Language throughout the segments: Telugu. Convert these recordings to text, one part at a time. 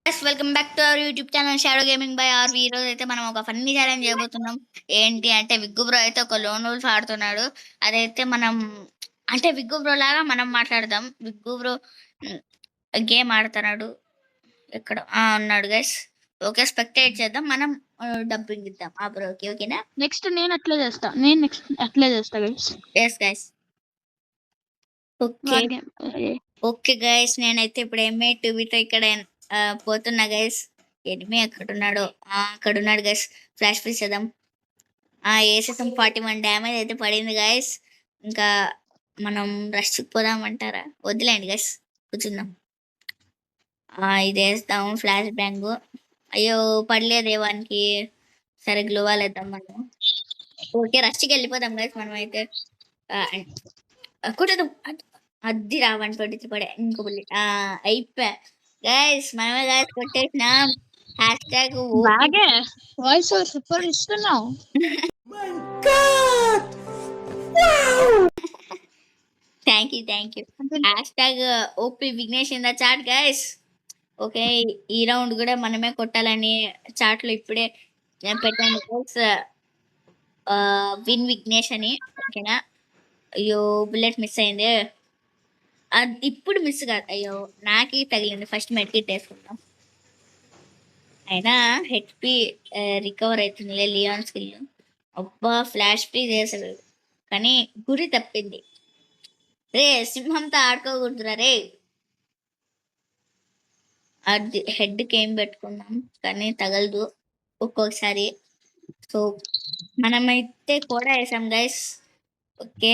Welcome back to our YouTube channel shadow gaming by RV. ఈ రోజు అయితే మనం ఒక ఫన్నీ ఛాలెంజ్ చేయబోతున్నాం. ఏంటి అంటే విగ్గు బ్రో అయితే ఒక లోన్ వోల్ఫ్ ఆడుతున్నాడు. అదైతే మనం అంటే విగ్గు బ్రో లాగా మనం మాట్లాడదాం. విగ్గు బ్రో గేమ్ ఆడుతున్నాడు. ఎక్కడ ఉన్నాడు గైస్. ఓకే, స్పెక్టేట్ చేద్దాం. మనం డబ్బింగ్ ఇద్దాం ఆ బ్రోకి. ఓకేనా? నెక్స్ట్ నేను అట్లే చేస్తా. నేను నెక్స్ట్ అట్లే చేస్తా guys. Yes guys. Okay okay guys, నేనైతే ఇప్పుడు ఎంఏ టూబీతో ఇక్కడ పోతున్నా గైస్. ఎనిమి ఎక్కడున్నాడో అక్కడున్నాడు గైస్. ఫ్లాష్ ఫ్రీజ్ చేద్దాం. వేసేసాం. 41 డ్యామేజ్ అయితే పడింది గైస్. ఇంకా మనం రష్ పోదామంటారా? వద్దులేండి గైస్, కూర్చుందాం. ఇది వేస్తాము ఫ్లాష్ బ్యాంగ్. అయ్యో పడలేదే వానికి. సరే గ్లోవాల్ వేద్దాం మనం. ఓకే, రష్కి వెళ్ళిపోదాం గైస్ మనం అయితే. కుట్టదు అది రా 123 పడే. ఇంకో బుల్లెట్ అయిపోయా గైస్. మనమే గైస్ కొట్టేసినాం. హ్యాష్ ట్యాగ్ వాయిస్ సూపర్ ఇస్తున్నావు. Thank you hashtag OP Vignesh in the chat guys. Okay, ఈ రౌండ్ కూడా మనమే కొట్టాలని చాట్ లో ఇప్పుడే పెట్టాను గైస్. విన్ విఘ్నేష్ అని. ఓకేనా? అయ్యో బుల్లెట్ మిస్ అయింది. అది ఇప్పుడు మిస్ కాదు. అయ్యో నాకే తగిలింది. ఫస్ట్ మెడ్ కిట్ వేసుకుందాం. అయినా హెచ్పి రికవర్ అవుతుంది లియాన్ స్కిల్. అబ్బా ఫ్లాష్ ఫ్రీ చేసాడు కానీ గురి తప్పింది. రే సింహంతో ఆడుకోకూడదురా రే. అది హెడ్కి ఏం పెట్టుకుందాం కానీ తగలదు ఒక్కొక్కసారి. సో మనమైతే కూడా వేసాం గైస్. ఓకే,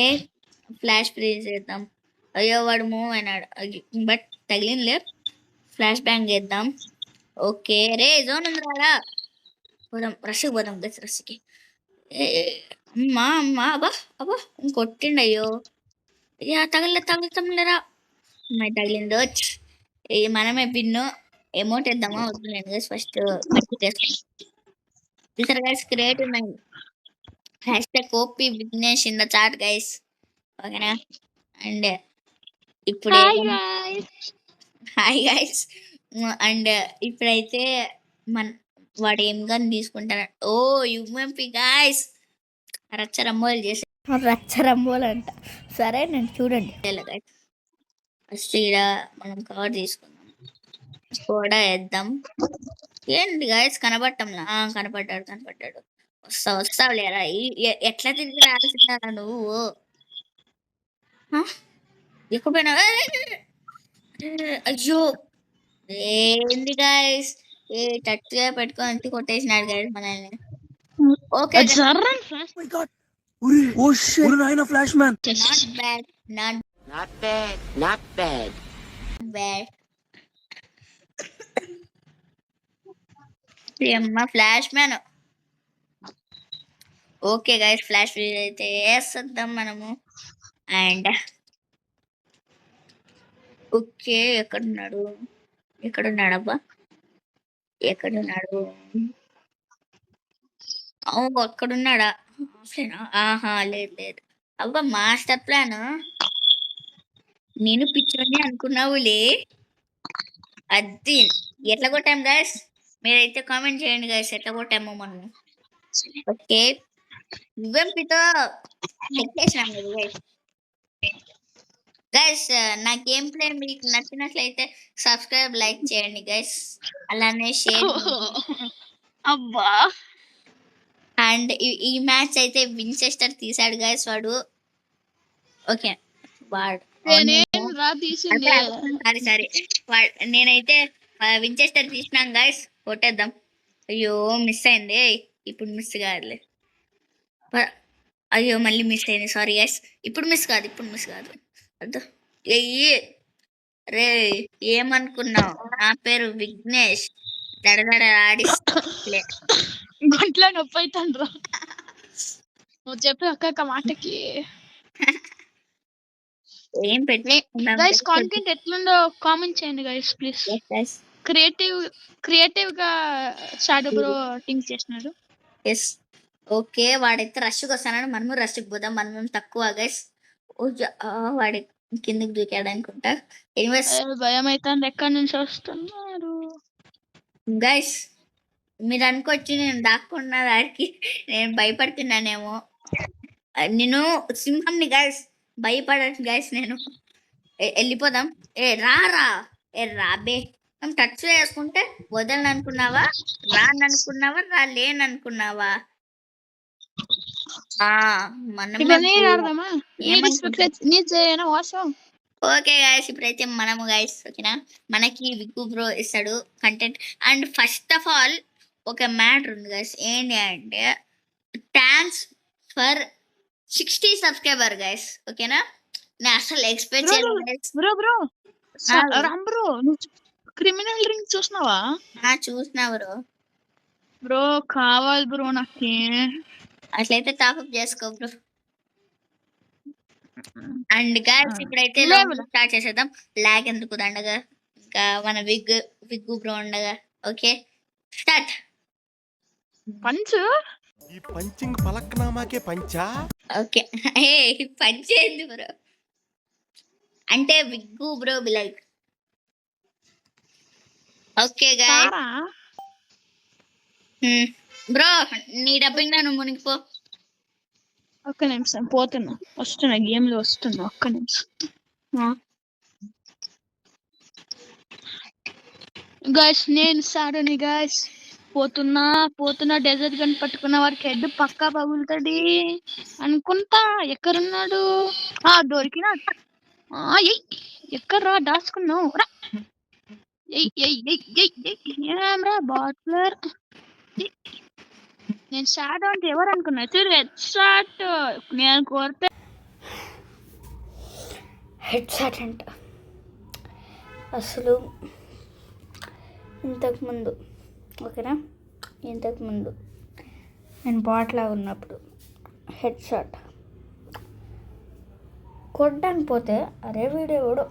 ఫ్లాష్ ఫ్రీ చేద్దాం. అయ్యో వాడు మూవ్ అయినాడు బట్ తగిలిందిలే. ఫ్లాష్ బ్యాంగ్ చేద్దాం. ఓకే రే జోన్ ఉంది రాడా. పోదాం రష్కి పోదాం గైస్. రష్కి అమ్మా అమ్మా అబ్బా అబ్బా కొట్టిండు. అయ్యో తగలరా. అమ్మాయి తగిలింది. వచ్చి మనమే పిన్ను ఎమౌంట్ వేద్దామా? వద్దులేండి గైస్, ఫస్ట్ మట్టి తీసుకుంటాం. Guys creative mind hashtag OP Vignesh in the chat guys. ఓకేనా? అండ్ ఇప్పుడు హాయ్ గైస్. అండ్ ఇప్పుడైతే వాడు ఏం గన్ తీసుకుంటాడు. ఓ యుఎంపి గైస్. రచ్చరంబోలు చేసే రచ్చరంబోలు అంట. సరే నేను చూడండి. ఫస్ట్ ఇక్కడ మనం కవర్ తీసుకుందాం. కూడా వేద్దాం. ఏంటి గైస్ కనబడటంలా? కనపడ్డాడు. వస్తావు లేరా. ఎట్లా తిరిగి రాల్సిందా నువ్వు? ఎక్కువైనా అయ్యో ఏంది గైస్. టట్టుగా పెట్టుకొని కొట్టేసినాడు గైస్ మనల్ని. Okay flash man. Not bad. Flash man. Okay guys, flash free అయితే వేసేద్దాం మనము. అండ్ ఓకే ఎక్కడున్నాడు అబ్బా? ఎక్కడున్నాడు? అక్కడున్నాడా? ఆహా లేదు. అబ్బా మాస్టర్ ప్లాన్. నేను పిచ్చోని అనుకున్నావులే. అది ఎట్లా కొట్టాం గైస్? మీరైతే కామెంట్ చేయండి గైస్, ఎట్లా కొట్టాము మనం. ఓకే యుఎంపితో ఎక్కేసినాం గైస్. గైస్ నా గేమ్ ప్లే మీకు నచ్చినట్లయితే సబ్స్క్రైబ్ లైక్ చేయండి గైస్. అలానే షేర్. అబ్బా అండ్ ఈ మ్యాచ్ అయితే వించెస్టర్ తీసాడు గైస్ వాడు. ఓకే వాడు సరే నేనైతే వించెస్టర్ తీసినాం గైస్. కొట్టేద్దాం. అయ్యో మిస్ అయింది. ఇప్పుడు మిస్ కాదులే. అయ్యో మళ్ళీ మిస్ అయింది. Sorry guys. ఇప్పుడు మిస్ కాదు. అద్దు రే ఏమనుకున్నావు? నా పేరు విఘ్నేష్. దడదడ ఆడిలే. గుంట్లో నొప్పి అవుతాను. నువ్వు చెప్పి ఒక్క మాటకి ఏం పెట్టి గైస్ కాంటెంట్ ఎట్లుందో కామెంట్ చేయండి గైస్ ప్లీజ్. క్రియేటివ్ గా షాడో బ్రో థింక్ చేస్తున్నారు. ఎస్ ఓకే, వాడైతే రష్కి వస్తానని మనము రష్కి పోదాం. మనం తక్కువ గైస్. వాడి కిందకి దూకాడు అనుకుంటా. భయం అవుతుంది. ఎక్కడి నుంచి వస్తున్నారు? గైస్ మీరు అనుకోవచ్చు నేను దాక్కున్న దానికి నేను భయపడుతున్నానేమో. నేను సింహంని గైస్, భయపడను గైస్ నేను. వెళ్ళిపోదాం. రారా, రాబే. మనం టచ్ వేసుకుంటే వదలను అనుకున్నావా, రాననుకున్నావా, రాలేననుకున్నావా? మనమే ఇప్పుడు నేను ఆడదామా? ఏమనుకుంటా. నీ చేయనా వాసం? ఓకే గాయస్, ఇప్పుడైతే మనము గాయస్ ఓకేనా, మనకి విగ్గు బ్రో ఇస్తాడు content. And first of all ఒక మ్యాటర్ ఉంది గాయస్, ఏంటి అంటే థ్యాంక్స్ ఫర్ 60 సబ్స్క్రైబర్ గాయస్ ఓకేనా. నేను అసలు ఎక్స్పెక్ట్ చేయలేదు guys. బ్రో బ్రో ఆ, రామ్ బ్రో, నువ్వు క్రిమినల్ రింగ్ చూసినావా? చూసినా బ్రో. బ్రో కావాలి బ్రో నాకే. అట్లయితే టాప్అప్ చేసుకో బ్రో. అండ్ గాయస్ ఇప్పుడైతే లేవులా. స్టార్ట్ చేసేద్దాం. లాగ్ ఎందుకు దండగా, ఇంకా మన విగ్గు బ్రో ఉండగా. Okay start. పంచు ఈ పంచింగ్ పలక్నామాకే పంచా. ఓకే పని చేయండి బ్రో, అంటే wig bro be like. Okay guys Sara bro, నీ డబ్బింగ్ నువ్వు మునిగిపో. ఒక్క నిమిషం పోతున్నా, వస్తున్నా గేమ్ లో వస్తున్నా, ఒక్క నిమిషం. గాయస్ నేను సాడని గాయస్, పోతున్నా డెజర్ట్ గన్ పట్టుకున్న వారికి హెడ్ పక్కా పగులుతాడి అనుకుంటా. ఎక్కడున్నాడు? దొరికినా. ఎక్కడ్రా దాచుకున్నావు? రా ఏమ్రా బాట్లర్, నేను షాడో అంటే ఎవరు అనుకున్నా? చూడు హెడ్ షాట్ నేను కోరితే. హెడ్ షాట్ అంట అసలు. ఇంతకుముందు ఓకేనా, ఇంతకుముందు నేను బాట్లా ఉన్నప్పుడు హెడ్ షాట్ కొట్టడానికి పోతే, అరే వీడేవాడు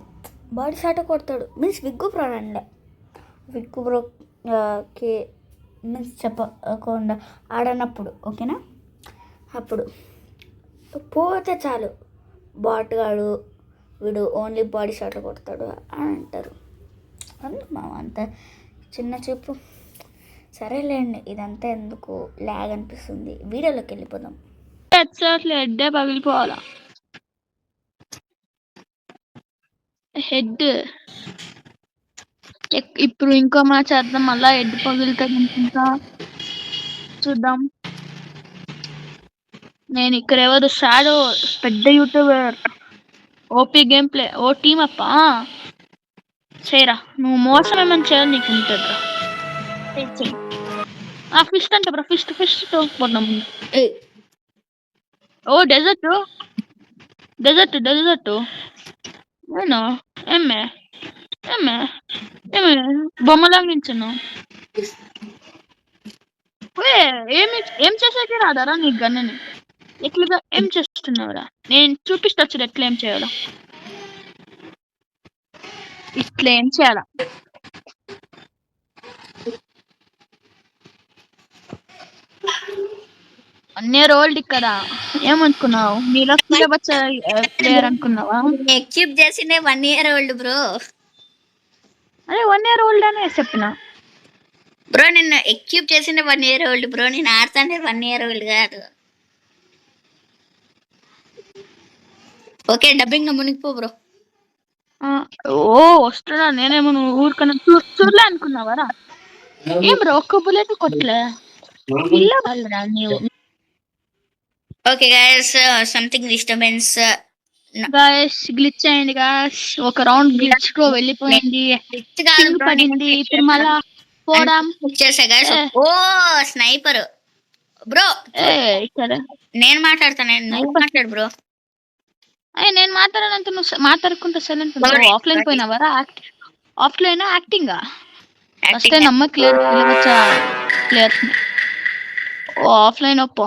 బాడీ షాట్ కొడతాడు మీన్స్ విగ్గు బ్రో అండే. విగ్గు బ్రోకి మీన్స్ చెప్పకుండా ఆడనప్పుడు ఓకేనా, అప్పుడు పోతే చాలు బాట్గాడు వీడు ఓన్లీ బాడీ షాట్లు కొడతాడు అని అంటారు. అంత చిన్న చూపు. సరేలేండి, ఇదంతా ఎందుకు, లాగ్ అనిపిస్తుంది. వీడియోలోకి వెళ్ళిపోదాం. హెడ్ షాట్లు హెడ్డే పగిలిపోవాలా? హెడ్ ఇప్పుడు ఇంకో మ్యాచ్ చేద్దాం, మళ్ళా హెడ్ పగులుతుంది అనుకుంటా. చూద్దాం. నేను ఇక్కడ ఎవరు షాడో పెద్ద యూట్యూబర్, ఓపీ గేమ్ ప్లే, ఓ టీమ్ అప్ప చేయరా. నువ్వు మోసం ఏమని చేయాలి నీకు ఉంటుందిరా. ఫిస్ట్ అంటే బ్రో, ఫిస్ట్ తోకపోతున్నాం. ఓ డెజర్ట్ నేను ఏమే బొమ్మలాగా నించును. ఏం చేసాకే రాదారా నీకు గన్నని? ఎట్లుగా ఏం చేస్తున్నావురా? నేను చూపిస్తొచ్చు ఎట్లా ఏం చేయాలో. ఇట్లా ఏం చేయాలా? అన్నీ రోల్డ్ ఇక్కడ. ఏమనుకున్నావు? నీలో ప్లేయర్ అనుకున్నావా? ఎక్యూప్ చేసిండే 1 year old బ్రో. అదే 1 year old అనే చెప్పిన బ్రో. నిన్న ఎక్యూప్ చేసిండే 1 year old బ్రో. నేను ఆడుతాండే 1 year old కాదు. ఓకే డబ్బింగ్ మునిగిపో బ్రో. వస్తున్నా. నేనేమో నువ్వు ఊరికన్నా చూడలే అనుకున్నావారా? ఏం బ్రో, ఒక్క బుల్లెట్ కొట్టలే పిల్ల వాళ్ళరా నీవు. Okay guys, something disturbance. Guys glitch అయింది గాయస్, ఒక రౌండ్ గ్లిచ్ లో వెళ్ళిపోయింది, పింగ్ పడింది. ఇప్పుడు మళ్ళా పోవడం చేసా గైస్. ఓ స్నైపర్ బ్రో. ఇక్కడ నేను మాట్లాడతాను, నువ్వు మాట్లాడు బ్రో. నేను మాట్లాడాలంటే నువ్వు మాట్లాడుకుంటా సైలెంట్. ఆఫ్లైన్ పోయినావరా? ఆఫ్లైన్ యాక్టింగ్ ఫస్ట్ నమ్మట్లేదు పిలవచ్చా ప్లేయర్స్. ఆఫ్లైన్ అప్ప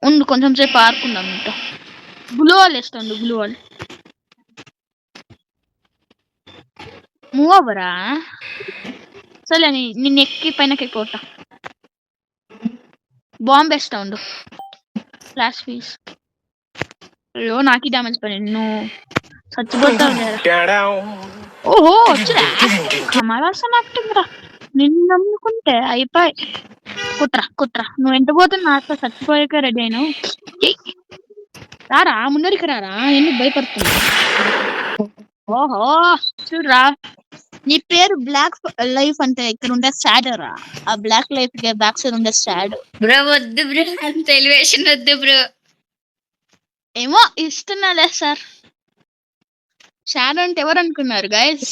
ఉండు, కొంచెం సేపు ఆడుకుందాం. ఇంకా గ్లూ వాల్ వేస్తాడు. గ్లూ వాల్ మూవ్ అవ్వరా? సరే నిన్ను ఎక్కి పైనకి ఎక్కువ బాంబ్ వేస్తా ఉండు. ఫ్లాష్ ఫీస్. అయ్యో నాకి డ్యామేజ్ పడి నువ్వు చచ్చిపోతావు లేరా. ఓహో వచ్చురా కమలాసన్ యాక్టింగ్ రా. నిన్ను నమ్ముకుంటే అయిపోయి. కుట్రా నువ్వు ఎంత పోతున్నా నాతో చచ్చిపోయాక రెడీ అయినావు. రారా ముందరికి రారా ఎందుకు భయపడుతున్నా. ఓహో చూడరా నీ పేరు బ్లాక్ లైఫ్ అంటే ఇక్కడ ఉండే సాడ్ రా. ఆ బ్లాక్ లైఫ్ కి బ్యాక్ సైడ్ ఉండే సాడ్. బ్రో వద్దు బ్రో, అంత ఎలివేషన్ వద్దు బ్రో. ఏమో ఇస్తున్నాలే సార్. షాడో అంటే ఎవరు అనుకున్నారు గైస్?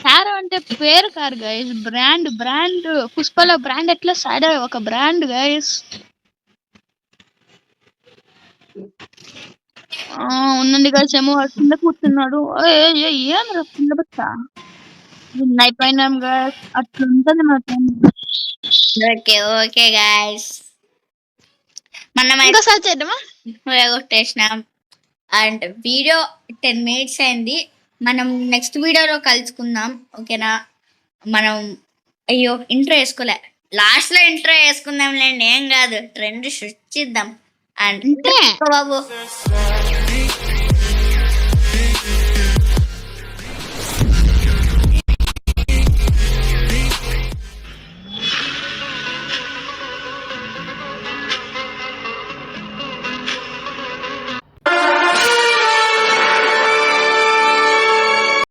షాడో అంటే పేరు కాదు గైస్, బ్రాండ్. పుష్పలో బ్రాండ్ ఎట్లా షాడో ఒక బ్రాండ్ గైస్. ఉండండి గైస్ ఏమో కింద కూర్చున్నాడు. ఏం రా కింద పెట్టా అయిపోయినాం గైస్. అట్లుంటది మా టైం. ఓకే గాయస్, మనం ఇంకోసారి చేద్దామా? కొట్టేసినాం అండ్ వీడియో 10 minutes అయింది. మనం నెక్స్ట్ వీడియోలో కలుసుకుందాం, ఓకేనా? మనం అయ్యో ఇంట్రో వేసుకోలే, లాస్ట్ లో ఇంట్రో వేసుకుందాం లేండి, ఏం కాదు. ట్రెండ్ సృష్టిద్దాం అండ్ అంతే బాబు